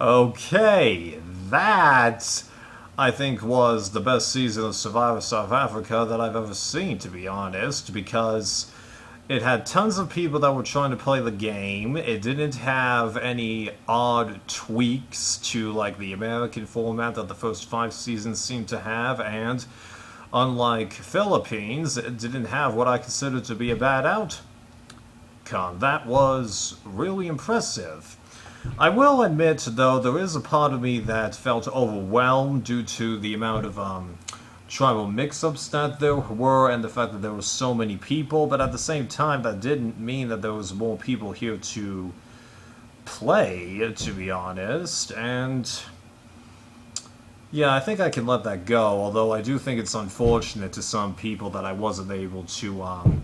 Okay, that I think was the best season of Survivor South Africa that I've ever seen, to be honest, because it had tons of people that were trying to play the game. It didn't have any odd tweaks to like the American format that the first 5 seasons seemed to have, and unlike Philippines, it didn't have what I consider to be a bad outcome. That was really impressive. I will admit, though, there is a part of me that felt overwhelmed due to the amount of tribal mix-ups that there were and the fact that there were so many people, but at the same time, that didn't mean that there was more people here to play, to be honest, and yeah, I think I can let that go, although I do think it's unfortunate to some people that I wasn't able to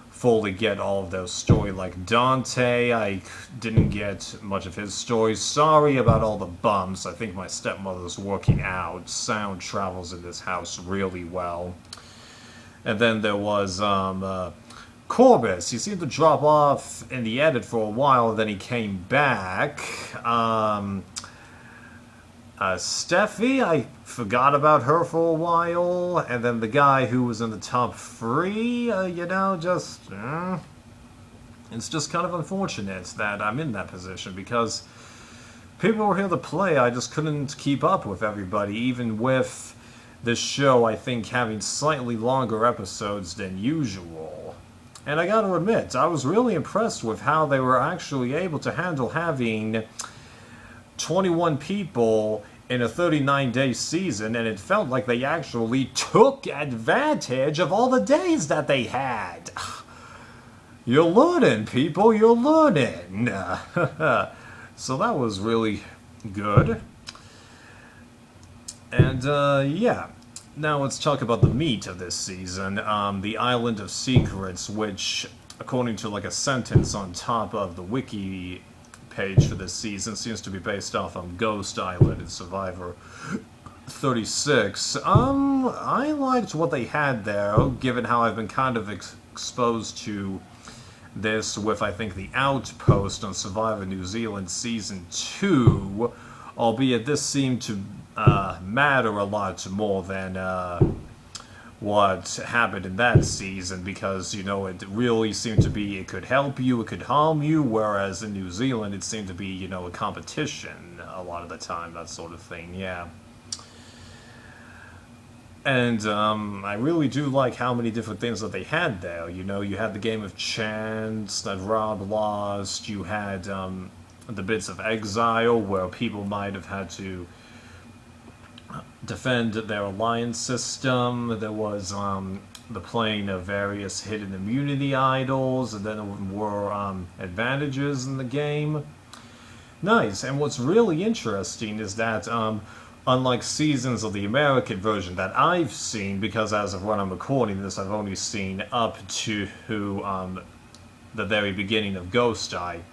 fully get all of their story. Like Dante, I didn't get much of his story. Sorry about all the bumps. I think my stepmother's working out. Sound travels in this house really well. And then there was Corbus. He seemed to drop off in the edit for a while, and then he came back. Steffi, I forgot about her for a while, and then the guy who was in the top 3, it's just kind of unfortunate that I'm in that position, because people were here to play, I just couldn't keep up with everybody, even with this show, I think, having slightly longer episodes than usual. And I gotta admit, I was really impressed with how they were actually able to handle having 21 people in a 39-day season, and it felt like they actually took advantage of all the days that they had. You're learning, people, you're learning. So that was really good. And, yeah. Now let's talk about the meat of this season, the Island of Secrets, which, according to like a sentence on top of the wiki page for this season, seems to be based off on Ghost Island in Survivor 36. I liked what they had there, given how I've been kind of exposed to this with, I think, the Outpost on Survivor New Zealand Season 2, albeit this seemed to matter a lot more than what happened in that season, because, you know, it really seemed to be, it could help you, it could harm you, whereas in New Zealand it seemed to be, you know, a competition a lot of the time, that sort of thing, yeah. And I really do like how many different things that they had there. You know, you had the game of chance that Rob lost, you had the bits of exile where people might have had to defend their alliance system. There was the playing of various hidden immunity idols, and then there were advantages in the game. Nice, and what's really interesting is that unlike seasons of the American version that I've seen, because as of when I'm recording this, I've only seen up to the very beginning of Ghost Island,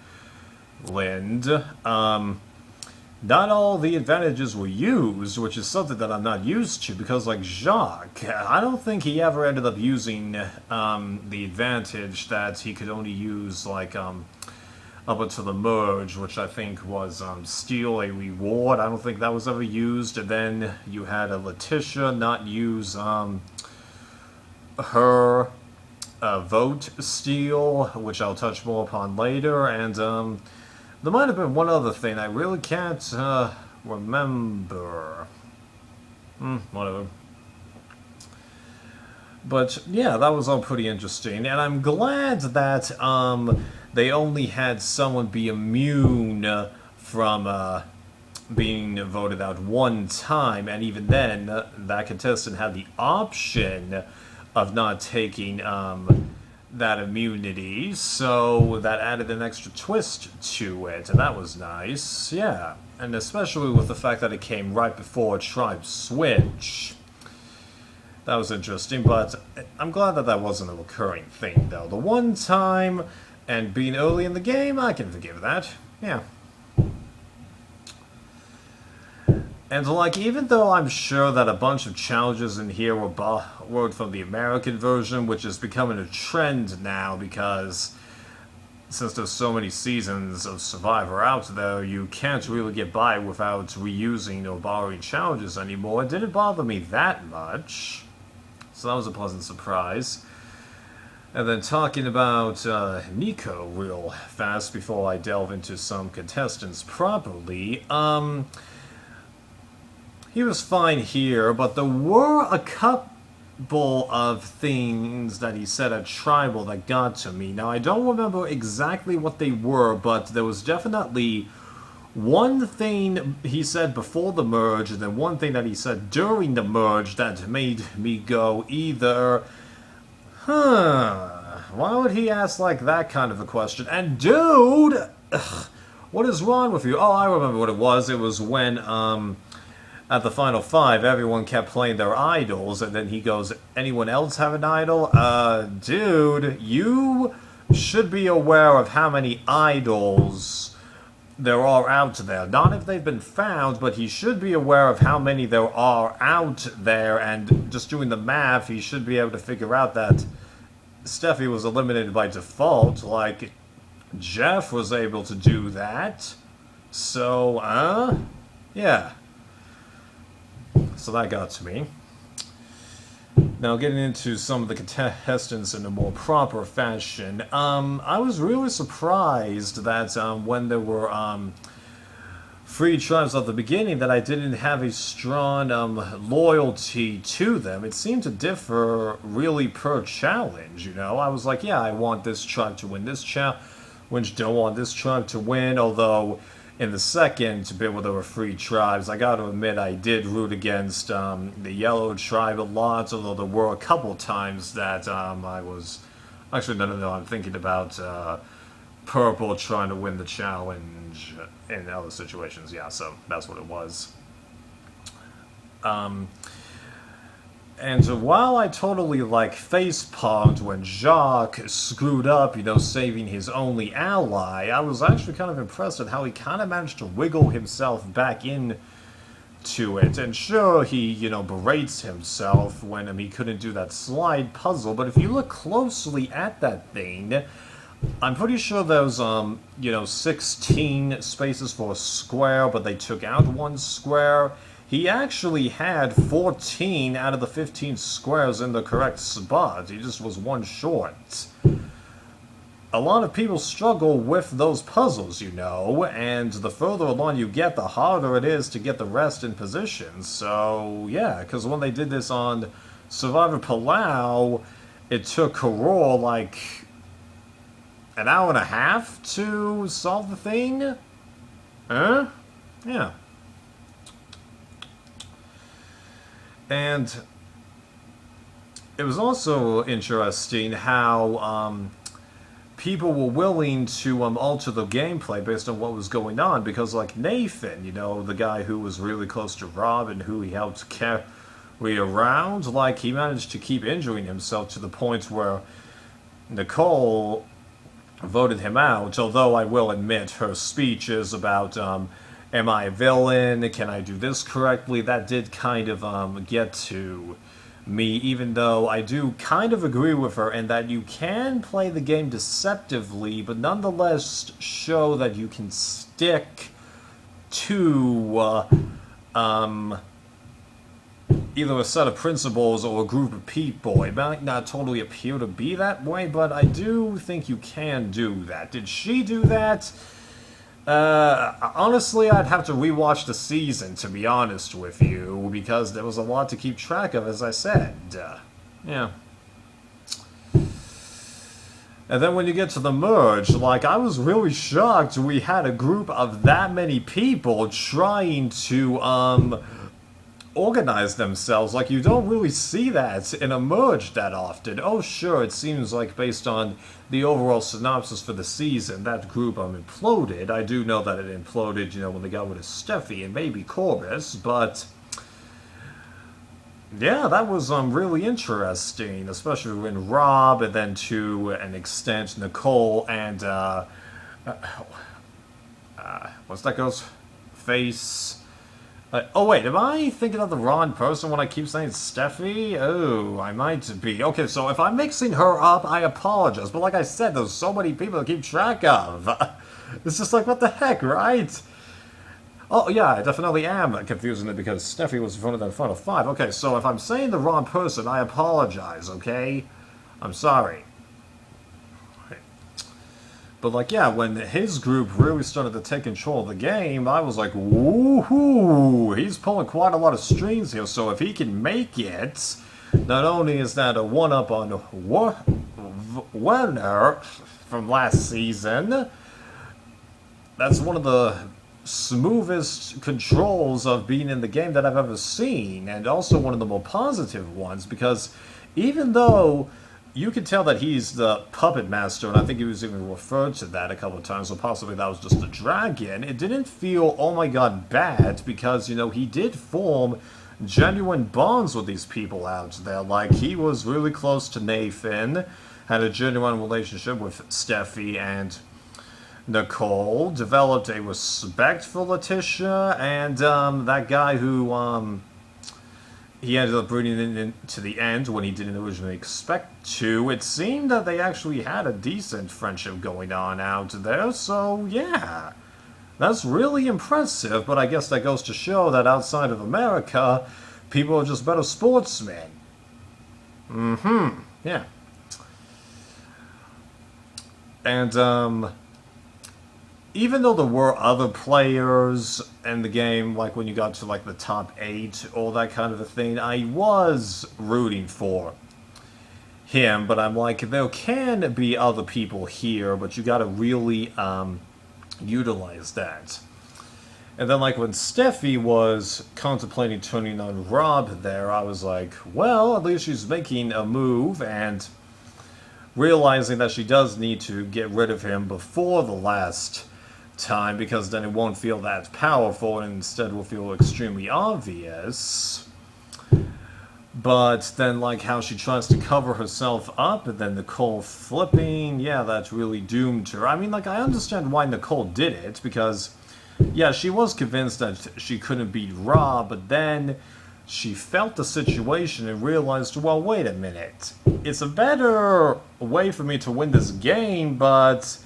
not all the advantages were used, which is something that I'm not used to, because like Jacques, I don't think he ever ended up using the advantage that he could only use like up until the merge, which I think was steal a reward. I don't think that was ever used. And then you had a Letitia not use her vote steal, which I'll touch more upon later, and there might have been one other thing I really can't remember. Whatever. But yeah, that was all pretty interesting, and I'm glad that they only had someone be immune from being voted out one time, and even then, that contestant had the option of not taking that immunity, so that added an extra twist to it, and that was nice, yeah. And especially with the fact that it came right before Tribe Switch. That was interesting, but I'm glad that that wasn't a recurring thing, though. The one time, and being early in the game, I can forgive that, yeah. And like, even though I'm sure that a bunch of challenges in here were borrowed from the American version, which is becoming a trend now because since there's so many seasons of Survivor out there, you can't really get by without reusing or borrowing challenges anymore. It didn't bother me that much, so that was a pleasant surprise. And then talking about Nico real fast before I delve into some contestants properly. He was fine here, but there were a couple of things that he said at Tribal that got to me. Now, I don't remember exactly what they were, but there was definitely one thing he said before the merge, and then one thing that he said during the merge that made me go either... Why would he ask like that kind of a question? And dude, what is wrong with you? Oh, I remember what it was. It was when at the Final Five, everyone kept playing their idols, and then he goes, "Anyone else have an idol?" Dude, you should be aware of how many idols there are out there. Not if they've been found, but he should be aware of how many there are out there, and just doing the math, he should be able to figure out that Steffi was eliminated by default, like Jeff was able to do that. So, yeah. So that got to me. Now, getting into some of the contestants in a more proper fashion, I was really surprised that when there were free tribes at the beginning, that I didn't have a strong loyalty to them. It seemed to differ really per challenge, you know? I was like, yeah, I want this tribe to win this challenge, don't want this tribe to win, although in the second bit where there were free tribes, I gotta admit I did root against the yellow tribe a lot, although there were a couple times that I was... Actually, no, I'm thinking about purple trying to win the challenge in other situations. Yeah, so that's what it was. And while I totally, like, face-palmed when Jacques screwed up, you know, saving his only ally, I was actually kind of impressed at how he kind of managed to wiggle himself back in to it. And sure, he, you know, berates himself when he couldn't do that slide puzzle, but if you look closely at that thing, I'm pretty sure there's, you know, 16 spaces for a square, but they took out one square. He actually had 14 out of the 15 squares in the correct spot. He just was one short. A lot of people struggle with those puzzles, you know, and the further along you get, the harder it is to get the rest in position. So, yeah, because when they did this on Survivor Palau, it took Karol, like, an hour and a half to solve the thing? Yeah. And it was also interesting how people were willing to alter the gameplay based on what was going on, because like Nathan, you know, the guy who was really close to Rob and who he helped carry around, like he managed to keep injuring himself to the point where Nicole voted him out, although I will admit her speeches about am I a villain, can I do this correctly, that did kind of get to me, even though I do kind of agree with her in that you can play the game deceptively, but nonetheless show that you can stick to either a set of principles or a group of people. It might not totally appear to be that way, but I do think you can do that. Did she do that? Honestly, I'd have to rewatch the season, to be honest with you, because there was a lot to keep track of, as I said. Yeah. And then when you get to the merge, like, I was really shocked we had a group of that many people trying to, organize themselves. Like, you don't really see that in a merge that often. Oh, sure, it seems like based on the overall synopsis for the season, that group imploded. I do know that it imploded, you know, when they got rid of Steffi and maybe Corbus, but yeah, that was really interesting, especially when Rob, and then to an extent Nicole and what's that girl's face? Oh wait, am I thinking of the wrong person when I keep saying Steffi? Oh, I might be. Okay, so if I'm mixing her up, I apologize. But like I said, there's so many people to keep track of. It's just like, what the heck, right? Oh yeah, I definitely am confusing it because Steffi was voted in front of five. Okay, so if I'm saying the wrong person, I apologize, okay? I'm sorry. But like, yeah, when his group really started to take control of the game, I was like, woohoo! He's pulling quite a lot of strings here. So if he can make it, not only is that a one-up on Werner from last season, that's one of the smoothest controls of being in the game that I've ever seen, and also one of the more positive ones, because even though you can tell that he's the puppet master, and I think he was even referred to that a couple of times, or possibly that was just a dragon, it didn't feel, oh my god, bad, because, you know, he did form genuine bonds with these people out there. Like, he was really close to Nathan, had a genuine relationship with Steffi and Nicole, developed a respect for Letitia, and that guy who he ended up bringing in to the end when he didn't originally expect to. It seemed that they actually had a decent friendship going on out there, so yeah. That's really impressive, but I guess that goes to show that outside of America, people are just better sportsmen. Yeah. And, even though there were other players in the game, like when you got to like the top 8, all that kind of a thing, I was rooting for him, but I'm like, there can be other people here, but you gotta really utilize that. And then like when Steffi was contemplating turning on Rob there, I was like, well, at least she's making a move, and realizing that she does need to get rid of him before the last time, because then it won't feel that powerful and instead will feel extremely obvious. But then, like, how she tries to cover herself up, and then Nicole flipping, yeah, that's really doomed her. I mean, like, I understand why Nicole did it, because, yeah, she was convinced that she couldn't beat Rob, but then she felt the situation and realized, well, wait a minute. It's a better way for me to win this game, but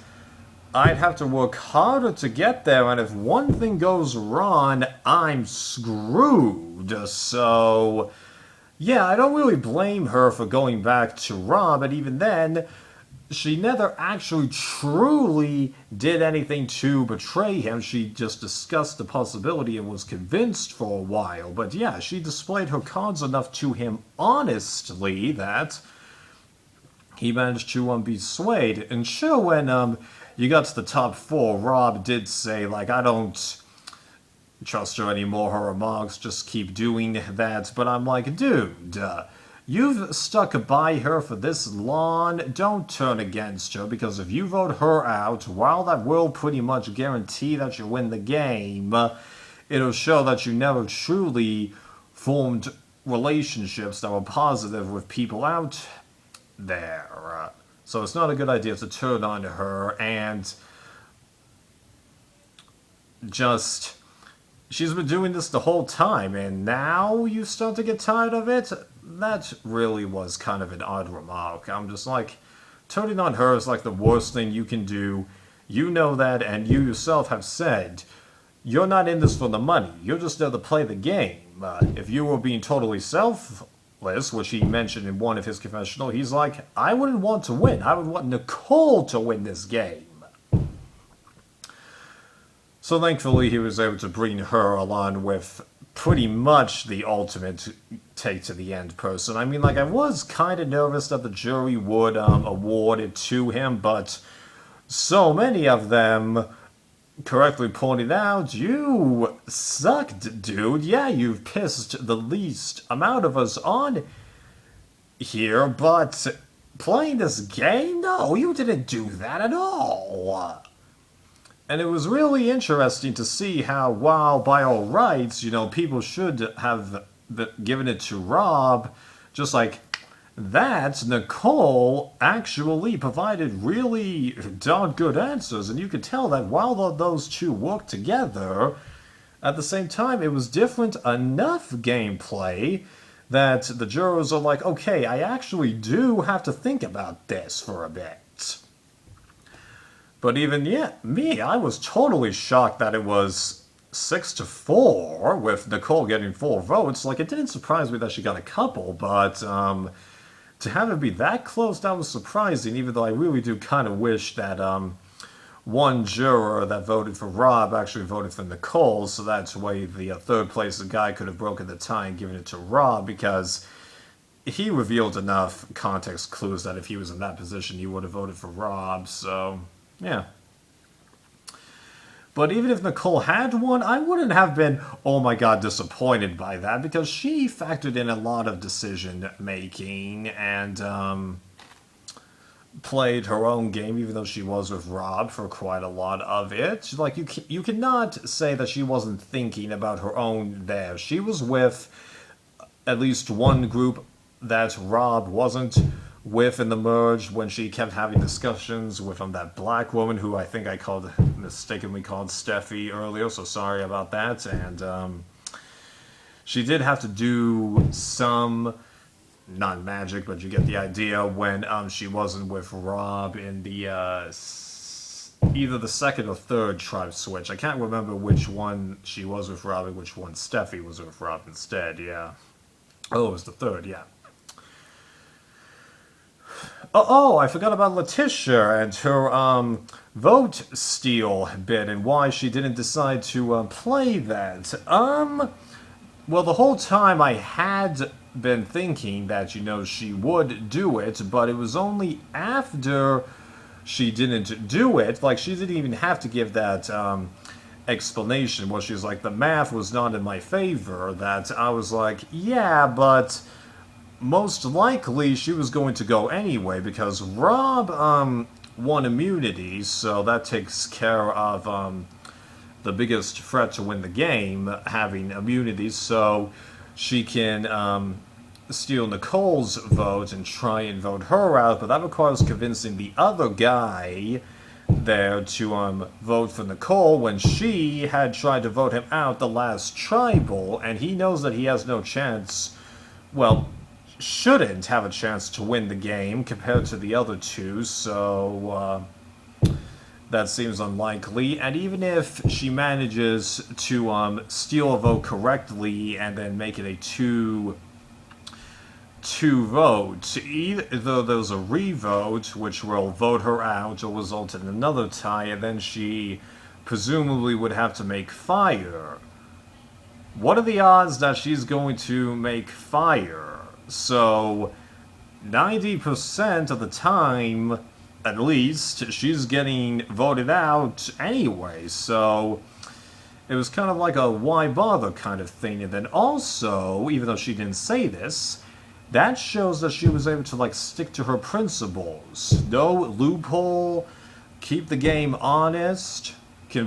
I'd have to work harder to get there, and if one thing goes wrong, I'm screwed. So, yeah, I don't really blame her for going back to Rob, but even then, she never actually truly did anything to betray him. She just discussed the possibility and was convinced for a while. But yeah, she displayed her cards enough to him honestly that he managed to be swayed. And sure, when you got to the top 4, Rob did say, like, I don't trust her anymore, her remarks just keep doing that. But I'm like, dude, you've stuck by her for this long, don't turn against her, because if you vote her out, while that will pretty much guarantee that you win the game, it'll show that you never truly formed relationships that were positive with people out there. So it's not a good idea to turn on her, and just, she's been doing this the whole time, and now you start to get tired of it? That really was kind of an odd remark. I'm just like, turning on her is like the worst thing you can do. You know that, and you yourself have said, you're not in this for the money. You're just there to play the game. If you were being totally selfless, which he mentioned in one of his confessional, he's like, I wouldn't want to win. I would want Nicole to win this game. So thankfully he was able to bring her along with pretty much the ultimate take to the end person. I mean, like, I was kind of nervous that the jury would award it to him, but so many of them correctly pointed out, you sucked, dude. Yeah, you've pissed the least amount of us on here, but playing this game? No, you didn't do that at all. And it was really interesting to see how, while by all rights, you know, people should have given it to Rob, just like that, Nicole actually provided really darn good answers, and you could tell that while those two worked together, at the same time, it was different enough gameplay that the jurors are like, okay, I actually do have to think about this for a bit. But even yet, I was totally shocked that it was 6-4 with Nicole getting 4 votes. Like, it didn't surprise me that she got a couple, but to have it be that close, that was surprising, even though I really do kind of wish that one juror that voted for Rob actually voted for Nicole, so that's why the third place guy could have broken the tie and given it to Rob, because he revealed enough context clues that if he was in that position, he would have voted for Rob, so yeah. But even if Nicole had won, I wouldn't have been, oh my god, disappointed by that, because she factored in a lot of decision making and played her own game, even though she was with Rob for quite a lot of it. Like, you cannot say that she wasn't thinking about her own there. She was with at least one group that Rob wasn't with in the merge when she kept having discussions with that black woman who I think I mistakenly called Steffi earlier, so sorry about that. And she did have to do some, not magic, but you get the idea, when she wasn't with Rob in the either the second or third tribe switch. I can't remember which one she was with Rob and which one Steffi was with Rob instead, yeah. Oh, it was the third, yeah. Oh, I forgot about Letitia and her vote steal bit and why she didn't decide to play that. Well, the whole time I had been thinking that, she would do it, but it was only after she didn't do it. Like, she didn't even have to give that explanation where she's like, the math was not in my favor, that I was like, yeah, but most likely she was going to go anyway, because Rob won immunity, so that takes care of the biggest threat to win the game, having immunity, so she can steal Nicole's vote and try and vote her out, but that requires convincing the other guy there to vote for Nicole when she had tried to vote him out the last tribal, and he knows that he has no chance, well, shouldn't have a chance to win the game compared to the other two, so that seems unlikely. And even if she manages to steal a vote correctly and then make it a two vote, either there's a revote which will vote her out or result in another tie, and then she presumably would have to make fire. What are the odds that she's going to make fire? So 90% of the time, at least, she's getting voted out anyway, so it was kind of like a why bother kind of thing. And then also, even though she didn't say this, that shows that she was able to stick to her principles. No loophole, keep the game honest, can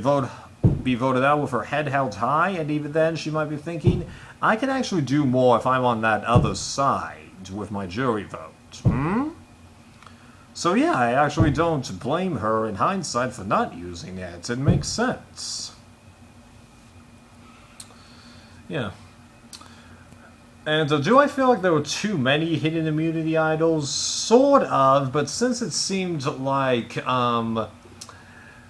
be voted out with her head held high, and even then she might be thinking, I can actually do more if I'm on that other side with my jury vote. So yeah, I actually don't blame her in hindsight for not using it. It makes sense. Yeah. And do I feel like there were too many hidden immunity idols? Sort of, but since it seemed like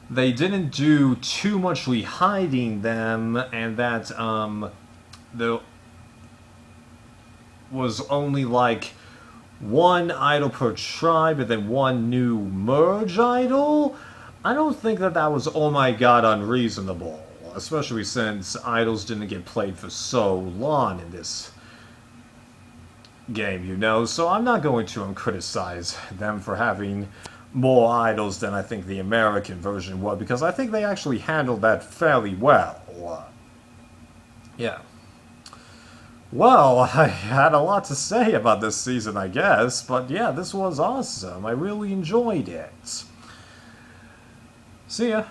they didn't do too much hiding them, and that there was only one idol per tribe and then one new merge idol, I don't think that was, oh my god, unreasonable. Especially since idols didn't get played for so long in this game, so I'm not going to criticize them for having more idols than I think the American version would, because I think they actually handled that fairly well. Yeah. Well, I had a lot to say about this season, I guess, but yeah, this was awesome. I really enjoyed it. See ya.